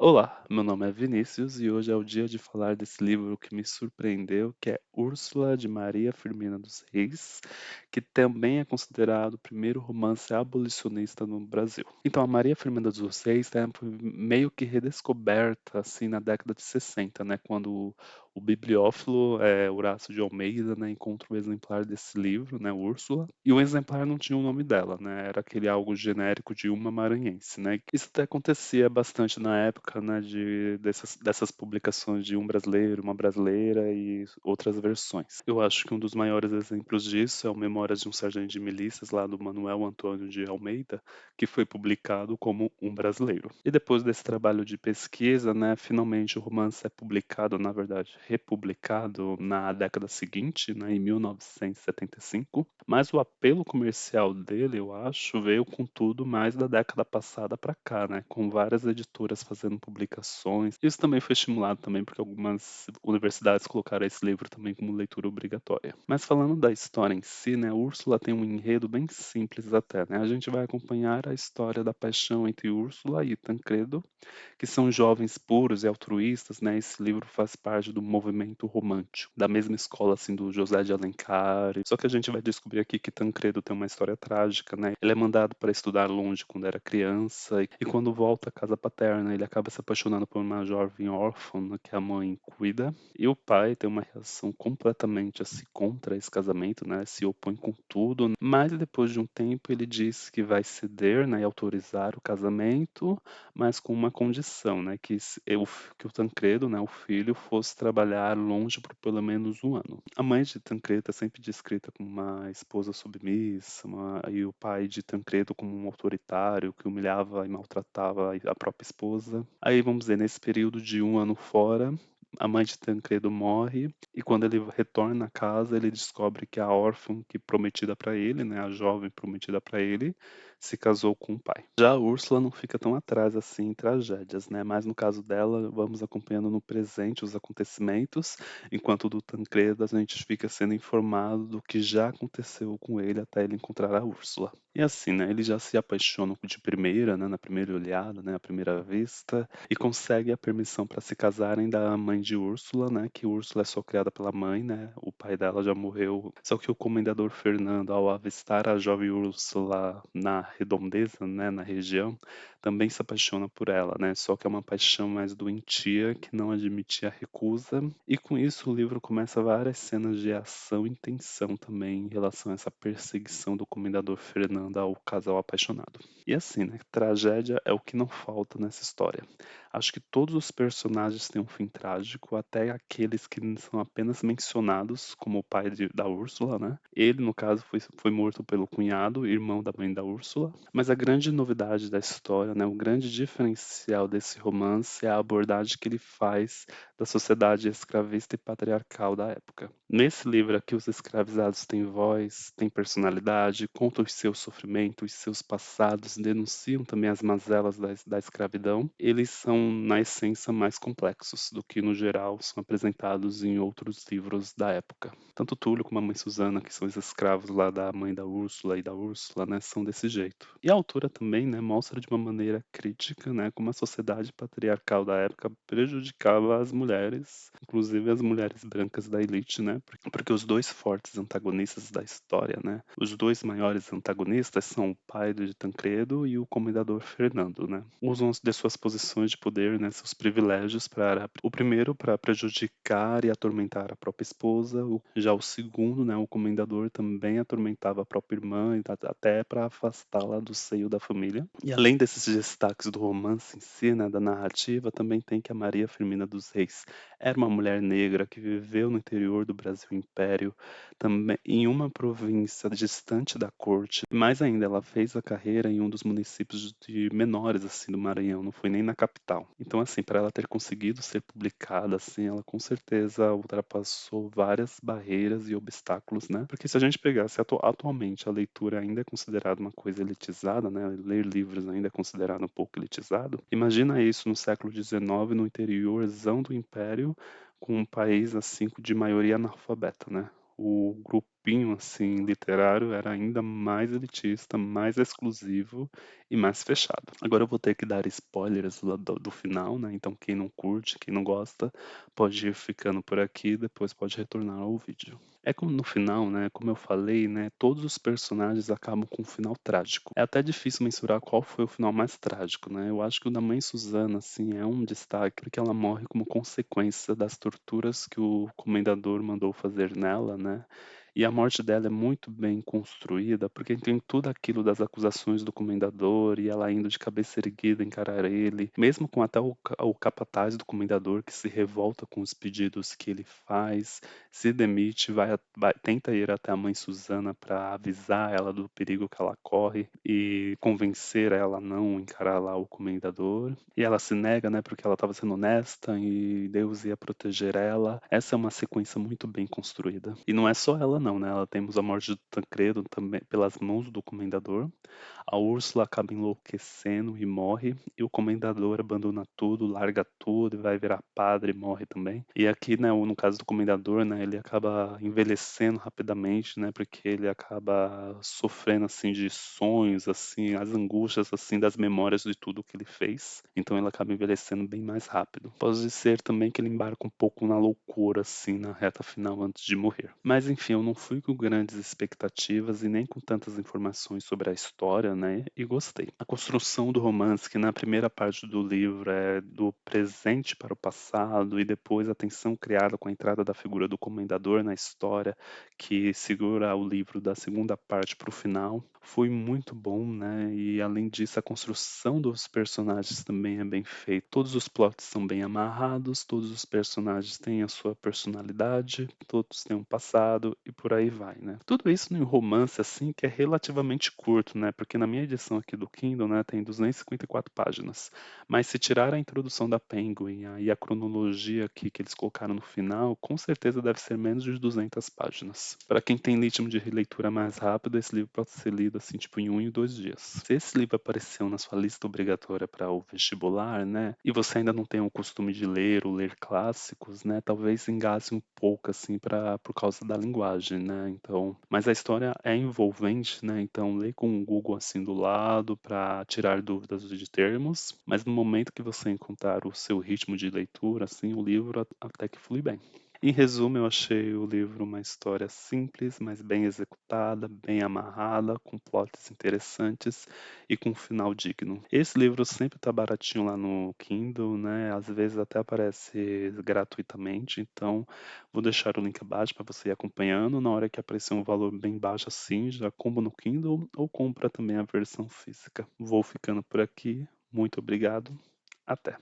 Olá, meu nome é Vinícius e hoje é o dia de falar desse livro que me surpreendeu, que é Úrsula, de Maria Firmina dos Reis, que também é considerado o primeiro romance abolicionista no Brasil. Então, a Maria Firmina dos Reis foi meio que redescoberta assim na década de 60, né, quando o bibliófilo Horácio de Almeida, né, encontra um exemplar desse livro, né, Úrsula, e o exemplar não tinha o nome dela, né, era aquele algo genérico de uma maranhense, né. Isso até acontecia bastante na época, né, dessas publicações de um brasileiro, uma brasileira e outras versões. Eu acho que um dos maiores exemplos disso é o Memórias de um Sargento de Milícias, lá do Manuel Antônio de Almeida, que foi publicado como um brasileiro. E depois desse trabalho de pesquisa, né, finalmente o romance é publicado, na verdade, republicado na década seguinte, né, em 1975, mas o apelo comercial dele, eu acho, veio com tudo mais da década passada para cá, né, com várias editoras fazendo publicações. Isso também foi estimulado também porque algumas universidades colocaram esse livro também como leitura obrigatória. Mas falando da história em si, né, Úrsula tem um enredo bem simples até, né? A gente vai acompanhar a história da paixão entre Úrsula e Tancredo, que são jovens puros e altruístas, né? Esse livro faz parte do movimento romântico, da mesma escola assim do José de Alencar. Só que a gente vai descobrir aqui que Tancredo tem uma história trágica, né? Ele é mandado para estudar longe quando era criança e quando volta à casa paterna, ele acaba se apaixonando por uma jovem órfã, né, que a mãe cuida, e o pai tem uma reação completamente assim contra esse casamento, né? Se opõe com tudo, mas depois de um tempo ele diz que vai ceder, né, e autorizar o casamento, mas com uma condição, né, que o Tancredo, né, o filho, fosse trabalhar longe por pelo menos um ano. A mãe de Tancredo é sempre descrita como uma esposa submissa, e o pai de Tancredo como um autoritário que humilhava e maltratava a própria esposa. Aí, vamos dizer, nesse período de um ano fora, a mãe de Tancredo morre e quando ele retorna à casa, ele descobre que a órfã que prometida para ele, né, a jovem prometida para ele, se casou com o pai. Já a Úrsula não fica tão atrás assim em tragédias, né? Mas no caso dela, vamos acompanhando no presente os acontecimentos, enquanto do Tancredo a gente fica sendo informado do que já aconteceu com ele até ele encontrar a Úrsula. E assim, né? Ele já se apaixona de primeira, né? Na primeira olhada, né? À primeira vista, e consegue a permissão para se casarem da mãe de Úrsula, né? Que Úrsula é só criada pela mãe, né? O pai dela já morreu. Só que o comendador Fernando, ao avistar a jovem Úrsula na redondeza, né? Na região, também se apaixona por ela, né? Só que é uma paixão mais doentia que não admitia recusa. E com isso o livro começa várias cenas de ação e tensão também em relação a essa perseguição do comendador Fernando ao casal apaixonado. E assim, né? Tragédia é o que não falta nessa história. Acho que todos os personagens têm um fim trágico, até aqueles que são apenas mencionados, como o pai da Úrsula, né? Ele, no caso, foi morto pelo cunhado, irmão da mãe da Úrsula. Mas a grande novidade da história, né? O grande diferencial desse romance é a abordagem que ele faz da sociedade escravista e patriarcal da época. Nesse livro aqui, os escravizados têm voz, têm personalidade, contam os seus sofrimentos, os seus passados, denunciam também as mazelas da escravidão. Eles são, na essência, mais complexos do que, no geral, são apresentados em outros livros da época. Tanto Túlio como a mãe Susana, que são os escravos lá da mãe da Úrsula e da Úrsula, né, são desse jeito. E a autora também, né, mostra de uma maneira crítica, né, como a sociedade patriarcal da época prejudicava as mulheres, inclusive as mulheres brancas da elite, né, porque os dois fortes antagonistas da história, né, os dois maiores antagonistas são o pai de Tancredo e o comendador Fernando, né, usam de suas posições de poder, né, seus privilégios para o primeiro para prejudicar e atormentar a própria esposa, já o segundo, né, o comendador também atormentava a própria irmã até para afastá-la do seio da família. E além desses destaques do romance em si, né, da narrativa, também tem que a Maria Firmina dos Reis era uma mulher negra que viveu no interior do Brasil Império, também em uma província distante da corte. Mais ainda, ela fez a carreira em um dos municípios de menores assim do Maranhão, não foi nem na capital. Então, assim, para ela ter conseguido ser publicada, assim, ela com certeza ultrapassou várias barreiras e obstáculos, né? Porque se a gente pegasse atualmente a leitura ainda é considerada uma coisa elitizada, né? Ler livros ainda é considerado um pouco elitizado. Imagina isso no século XIX, no interiorzão do Império, com um país assim de maioria analfabeta, né? o grupinho, assim, literário era ainda mais elitista, mais exclusivo e mais fechado. Agora eu vou ter que dar spoilers do final, né? Então quem não curte, quem não gosta, pode ir ficando por aqui, depois pode retornar ao vídeo. É como no final, né? Como eu falei, né? Todos os personagens acabam com um final trágico. É até difícil mensurar qual foi o final mais trágico, né? Eu acho que o da mãe Susana, assim, é um destaque porque ela morre como consequência das torturas que o comendador mandou fazer nela, né? E a morte dela é muito bem construída, porque tem tudo aquilo das acusações do comendador e ela indo de cabeça erguida encarar ele, mesmo com até o capataz do comendador que se revolta com os pedidos que ele faz, se demite, tenta ir até a mãe Susana para avisar ela do perigo que ela corre e convencer ela a não encarar lá o comendador. E ela se nega, né, porque ela estava sendo honesta e Deus ia proteger ela. Essa é uma sequência muito bem construída. E não é só ela não, né? Ela temos a morte do Tancredo também pelas mãos do comendador. A Úrsula acaba enlouquecendo e morre, e o comendador abandona tudo, larga tudo e vai virar padre e morre também. E aqui, né, no caso do comendador, né, ele acaba envelhecendo rapidamente, né, porque ele acaba sofrendo assim de sonhos, assim, as angústias assim das memórias de tudo que ele fez. Então ele acaba envelhecendo bem mais rápido. Pode ser também que ele embarca um pouco na loucura assim na reta final antes de morrer. Mas enfim, eu não fui com grandes expectativas e nem com tantas informações sobre a história, né? E gostei. A construção do romance, que na primeira parte do livro é do presente para o passado e depois a tensão criada com a entrada da figura do comendador na história, que segura o livro da segunda parte para o final, foi muito bom, né? E além disso, a construção dos personagens também é bem feita. Todos os plots são bem amarrados, todos os personagens têm a sua personalidade, todos têm um passado e por aí vai, né? Tudo isso em romance assim que é relativamente curto, né? Porque na minha edição aqui do Kindle, né, tem 254 páginas. Mas se tirar a introdução da Penguin e a cronologia aqui que eles colocaram no final, com certeza deve ser menos de 200 páginas. Para quem tem ritmo de releitura mais rápido, esse livro pode ser lido assim, tipo, em 1 e 2 dias. Se esse livro apareceu na sua lista obrigatória para o vestibular, né, e você ainda não tem o costume de ler ou ler clássicos, né, talvez engasse um pouco, assim, por causa da linguagem, né, então, mas a história é envolvente, né, então lê com o Google, assim, do lado para tirar dúvidas de termos, mas no momento que você encontrar o seu ritmo de leitura, assim, o livro até que flui bem. Em resumo, eu achei o livro uma história simples, mas bem executada, bem amarrada, com plots interessantes e com um final digno. Esse livro sempre está baratinho lá no Kindle, né? Às vezes até aparece gratuitamente, então vou deixar o link abaixo para você ir acompanhando. Na hora que aparecer um valor bem baixo assim, já compra no Kindle ou compra também a versão física. Vou ficando por aqui. Muito obrigado. Até.